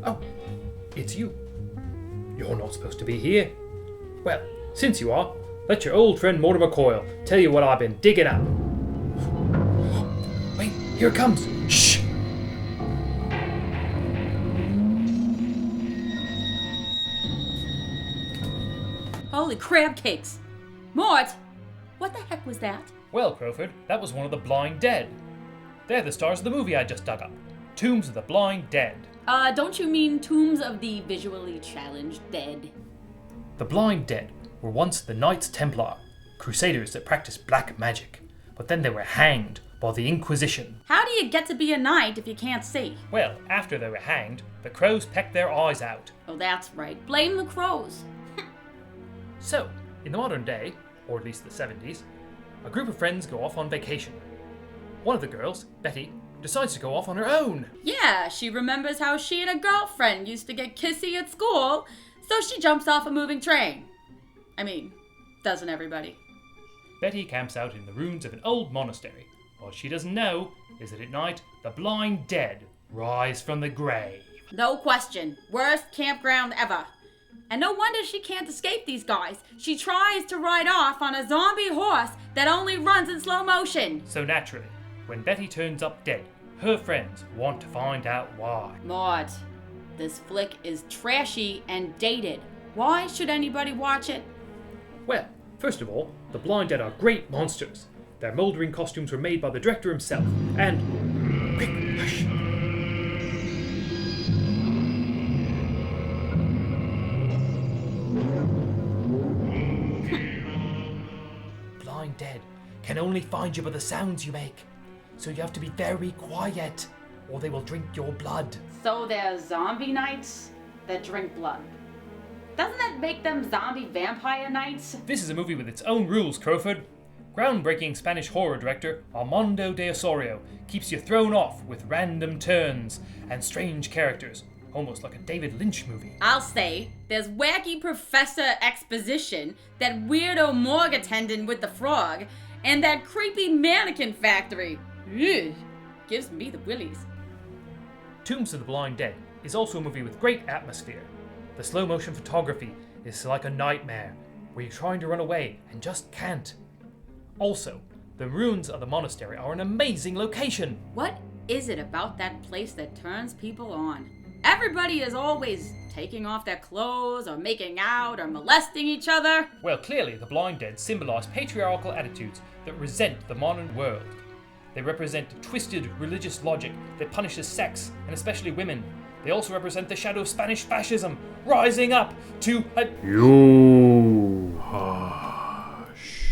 Oh, it's you. You're not supposed to be here. Well, since you are, let your old friend Mortimer Coil tell you what I've been digging up. Wait, here it comes. Shh! Holy crab cakes! Mort! What the heck was that? Well, Crowford, that was one of the blind dead. They're the stars of the movie I just dug up. Tombs of the Blind Dead. Don't you mean Tombs of the Visually Challenged Dead? The Blind Dead were once the Knights Templar, crusaders that practiced black magic, but then they were hanged by the Inquisition. How do you get to be a knight if you can't see? Well, after they were hanged, the crows pecked their eyes out. Oh, that's right. Blame the crows. So, in the modern day, or at least the 70s, a group of friends go off on vacation. One of the girls, Betty, decides to go off on her own. Yeah, she remembers how she and a girlfriend used to get kissy at school, so she jumps off a moving train. I mean, doesn't everybody? Betty camps out in the ruins of an old monastery. What she doesn't know is that at night, the blind dead rise from the grave. No question. Worst campground ever. And no wonder she can't escape these guys. She tries to ride off on a zombie horse that only runs in slow motion. So naturally, when Betty turns up dead, her friends want to find out why. Mort, this flick is trashy and dated. Why should anybody watch it? Well, first of all, the blind dead are great monsters. Their mouldering costumes were made by the director himself, and... Quick, hush! Blind dead can only find you by the sounds you make. So you have to be very quiet, or they will drink your blood. So they're zombie knights that drink blood. Doesn't that make them zombie vampire knights? This is a movie with its own rules, Crowford. Groundbreaking Spanish horror director Amando de Ossorio keeps you thrown off with random turns and strange characters, almost like a David Lynch movie. I'll say, there's wacky professor exposition, that weirdo morgue attendant with the frog, and that creepy mannequin factory. Ugh, gives me the willies. Tombs of the Blind Dead is also a movie with great atmosphere. The slow motion photography is like a nightmare, where you're trying to run away and just can't. Also, the ruins of the monastery are an amazing location. What is it about that place that turns people on? Everybody is always taking off their clothes, or making out, or molesting each other. Well, clearly the Blind Dead symbolize patriarchal attitudes that resent the modern world. They represent twisted religious logic that punishes sex, and especially women. They also represent the shadow of Spanish fascism rising up to a... You hush.